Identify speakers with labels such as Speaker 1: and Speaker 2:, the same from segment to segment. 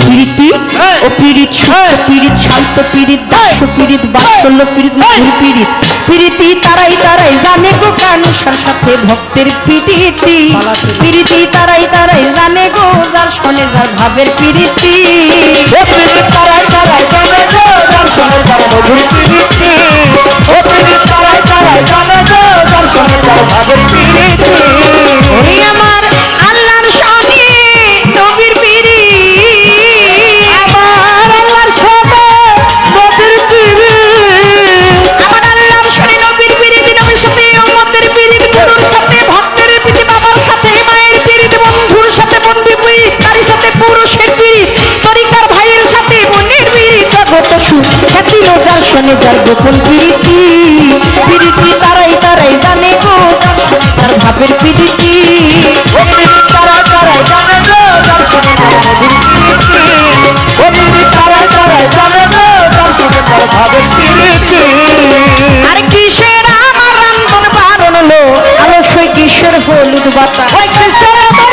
Speaker 1: প্রীতি ও পীড়িত সুখ পীড়িত শান্ত পীড়িত দাস্য পীড়িত বাৎসল্য পীড়িত মধুর পীড়িত প্রীতি তারাই তারাই জানে গো কানুষার সাথে ভক্তের প্রীতি প্রীতি তারাই তারাই জানে গো যার শোনে যার ভাবের প্রীতি
Speaker 2: ও প্রীতি তারাই তারাই জানে গো যার শোনে যার মধুর প্রীতি ও প্রীতি তারাই তারাই জানে গো যার শোনে যার ভাবের প্রীতি
Speaker 1: ওরে আমার আল্লাহর শোনে নবীর প্রীতি
Speaker 2: আমার আল্লাহর শোনে নবীর প্রীতি
Speaker 1: আমার আল্লাহর শোনে নবীর প্রীতি নবীর সাথে উম্মতের প্রীতি গুরুর সাথে ভক্তের প্রীতি বাবার সাথে মায়ের প্রীতি বন্ধুর সাথে বন্ধু প্রীতি তার সাথে পুরুষের প্রীতি তরিকার ভাইয়ের সাথে বোনের প্রীতি জগৎ সুখ খ্যাতি যার শোনে যার গোপন প্রীতি প্রীতি তারাই তারাই জানে গো তার ভাবের প্রীতি
Speaker 2: ও প্রীতি তারাই তারাই জানে গো যার শোনে যার মধুর প্রীতি ও প্রীতি তারাই তারাই জানে গো যার শোনে যার ভাবের প্রীতি
Speaker 1: আর কিসের আমার রান্ধন বারণ লো আলস্যই কিসের হলুদ বাতা
Speaker 2: ওই কিসের আমার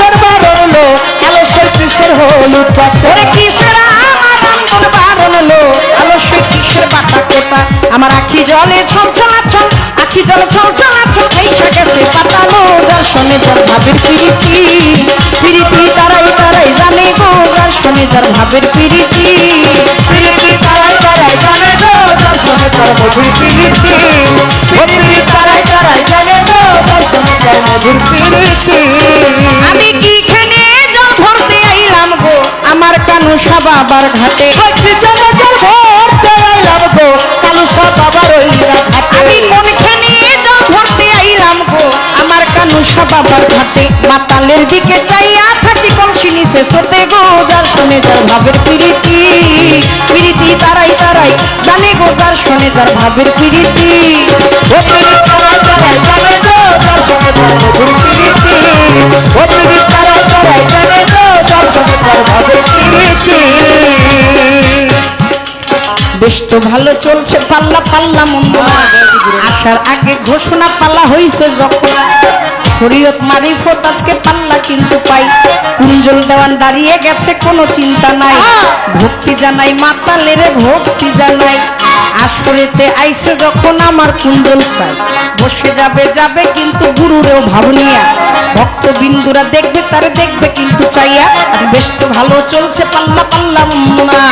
Speaker 2: দরবার হলো আলস্যের কিসের হলুদ পাতা
Speaker 1: ওরে কিসের আমার রান্ধন বারণ লো আলস্যই কিসের বাতা কোটা আমার আখি জলে ছলছলাছল আখি জলে ছলছলাছল এই গেছে পাতালো যার শোনে যার ভাবের প্রীতি প্রীতি তারাই তারাই জানে গো যার শোনে যার ভাবের প্রীতি
Speaker 2: প্রীতি তারাই তারাই জানে গো যার শোনে যার মধুর প্রীতি ও প্রীতি তারাই তারাই জানে গো যার শোনে যার মধুর প্রীতি
Speaker 1: আমি কি খেনে জল ভরতে আইলাম গো আমার কানুষা বাবার ঘাটে
Speaker 2: ভক্তি জলে জল ভরতে আইলাম গো কালুসা বাবার ওই ঘাটে
Speaker 1: আমি কোনখানে জল ভরতে আইলাম গো আমার কানুষা বাবার ঘাটে মাতালের দিকে চাইয়া থাকি কলসি নিচে সরতে গো যার শোনে যার ভাবের প্রীতি প্রীতি তারাই তারাই জানে গো যার শোনে যার ভাবের প্রীতি
Speaker 2: ও প্রীতি তারাই তারাই জানে গো যার শোনে যার মধুর প্রীতি ও প্রীতি তারাই তারাই জানে গো যার শোনে যার ভাবের প্রীতি
Speaker 1: বেশ তো ভালো চলছে পাল্লা পাল্লা মন্দ না আসার আগে ঘোষণা পাল্লা হইছে যখন শরীয়ত মারিফত আজকে পাল্লা কিন্তু পাই কুঞ্জল দেওয়ান দাঁড়িয়ে গেছে কোনো চিন্তা নাই ভক্তি জানাই মাতালের ভক্তি জানাই আসরেতে আইসে যখন আমার কুঞ্জল চাই বসে যাবে যাবে কিন্তু গুরুরেও ভাবনিয়া ভক্ত বিন্দুরা দেখবে তারে দেখবে কিন্তু চাইয়া আজ বেশ তো ভালো চলছে পাল্লা পাল্লা মন্দ না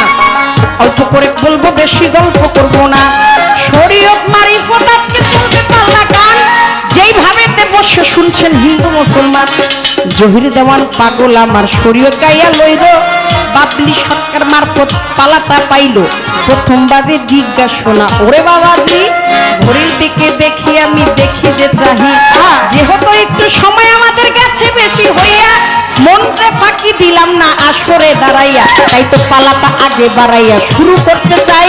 Speaker 1: অল্প করে বলবো বেশি গল্প করবো না শরীয়ত মারিফত আজকে চলবে পাল্লা গান যেইভাবে বসে শুনছেন হিন্দু মুসলমান জহির দেওয়ান পাগল আমার শরীয়ত গাইয়া লইল বাবলি সরকার মারফত পালাটা পাইল প্রথমবারে জিজ্ঞাসা ওরে বাবাজি ঘড়ির দিকে দেখি আমি দেখি যে চাহি যেহেতু একটু সময় আমাদের কাছে বেশি হইয়া মনটা ফাঁকি দিলাম না আসরে দাঁড়াইয়া তাই তো পালাটা আগে বাড়াইয়া শুরু করতে চাই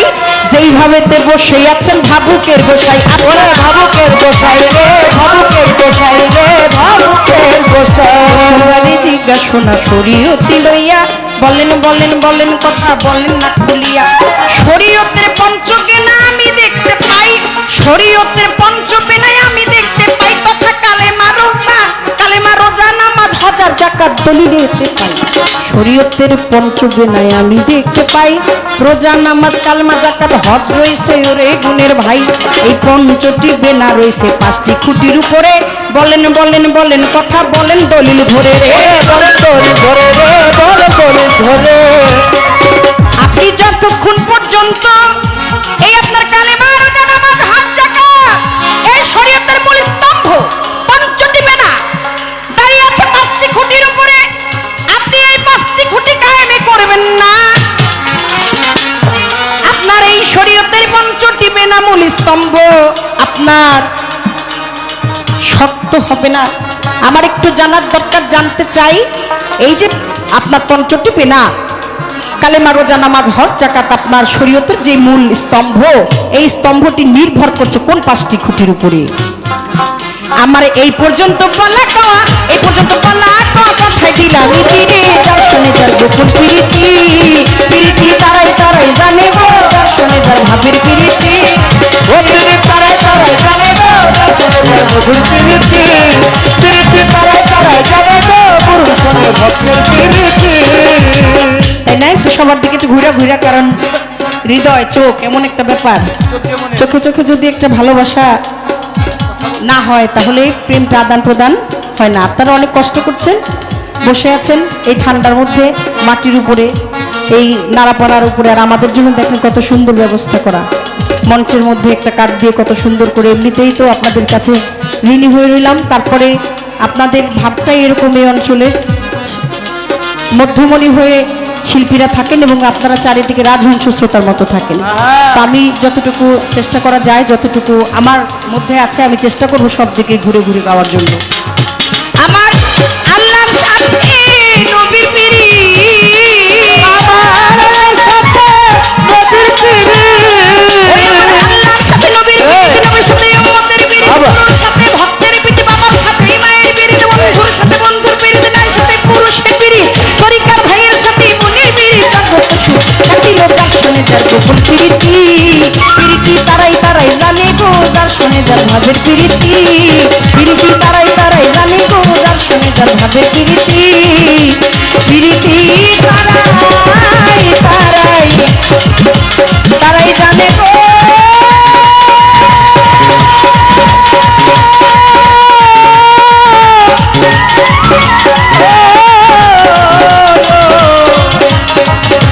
Speaker 1: যেইভাবে বসে আছেন ভাবুকের গোসাই
Speaker 2: ওরে ভাবুকের গোসাই রে ভাবুকের গোসাই রে ভাবুকের গোসাই
Speaker 1: জিজ্ঞাসা শরীয়তি লইয়া বলেন বলেন বলেন কথা বলেন না খুলিয়া শরীয়তের পঞ্চকেনা আমি দেখতে পাই শরীয়তের পঞ্চকেনায় আমি দেখতে পাই কথা কালেমা রোজা নামাজ হাজার জাকাত দলিলেতে পাই শরীয়তের পঞ্চকেনায় আমি দেখতে পাই রোজা নামাজ কালেমা জাকাত হজ রয়েছে ওরে গুণের ভাই এই পঞ্চটি বেনা রয়েছে 5টি খুঁটির উপরে বলেন বলেন বলেন কথা বলেন দলিল ধরে রে
Speaker 2: বলেন দলিল ধরে রে বলেন দলিল ধরে
Speaker 1: আপনি যতক্ষণ পর্যন্ত এই আপনার কালেমা রোজা নামাজ হজ যাকাত এই শরীয়তের মূল স্তম্ভ পঞ্চটি বেনা দাঁড়িয়ে আছে 5টি খুঁটির উপরে আপনি এই 5টি খুঁটি কায়েমে করবেন না আপনার এই শরীয়তের পঞ্চটি বেনা মূল স্তম্ভ আপনার শক্ত হবে না আমার একটু জানার দরকার জানতে চাই এই যে আপনার পঞ্চটি বেনা কালেমা রোজা নামাজ হজ যাকাত আপনার শরীয়তের যে মূল স্তম্ভ এই স্তম্ভটি নির্ভর করছে কোন 5টি খুঁটির উপরে আমার এই পর্যন্ত বলা কওয়া এই পর্যন্ত বলা কওয়া কথাই দিলাম রে যার শুনে যার গোপন প্রীতি প্রীতি তারাই তারাই জানে গো যার শুনে যার ভাবের প্রীতি
Speaker 2: ও প্রীতি তারাই তারাই জানে গো যার শুনে যার মধুর প্রীতি প্রীতি তারাই তারাই জানে গো গুরু শুনে ভক্তের প্রীতি
Speaker 1: একটু ঘুরা ঘুরা, কারণ হৃদয় চোখ এমন একটা ব্যাপার, চোখে চোখে যদি একটা ভালোবাসা না হয় তাহলে প্রেমটা আদান প্রদান হয় না। আপনারা অনেক কষ্ট করছেন, বসে আছেন এই ঠান্ডার মধ্যে মাটির উপরে, এই নাড়াপাড়ার উপরে, আর আমাদের জন্য দেখেন কত সুন্দর ব্যবস্থা করা, মঞ্চের মধ্যে একটা কাঠ দিয়ে কত সুন্দর করে। এমনিতেই তো আপনাদের কাছে ঋণী হয়ে রইলাম, তারপরে আপনাদের ভাবটাই এরকম এই অঞ্চলের মধ্যমণি হয়ে শিল্পীরা থাকেন এবং আপনারা চারিদিকে রাজহংস শ্রোতার মতো থাকেন। তা আমি যতটুকু চেষ্টা করা যায়, যতটুকু আমার মধ্যে আছে, আমি চেষ্টা করব সব দিকে ঘুরে ঘুরে গাওয়ার জন্য। আমার আল্লাহর সাথে নবীর পিরি,
Speaker 2: আমার সাথে নবীর পিরি,
Speaker 1: ওই আমার আল্লাহর সাথে নবীর পিরি, নবীর সাথে উম্মতের পিরি, গুরুর সাথে ভক্তের পিরি, বাবার সাথে মায়ের পিরি, বন্ধুর সাথে বন্ধুর পিরি, নারীর সাথে পুরুষের পিরি, তরিকার ভাইয়ের সাথে মুনির পিরি, জগৎ সুখ কাটিল যার শুনে যার গোপন পিরিতি, পিরিতি তারাই তারাই জানে গো যার শুনে যার ভাবের পিরিতি, পিরিতি তারাই তারাই জানে গো যার শুনে যার ভাবের পিরিতি, পিরিতি তারাই তারাই তারাই জানে গো।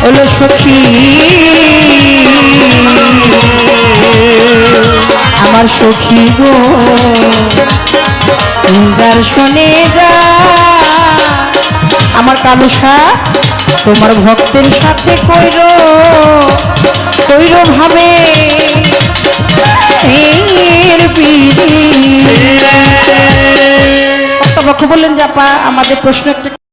Speaker 1: ওলো সখী আমার সখী গো, যার শোনে যা আমার কালুসা তোমার ভক্তের সাথে কইর কইর ভাবে বক্তব্য বললেন যে আপা আমাদের প্রশ্ন একটা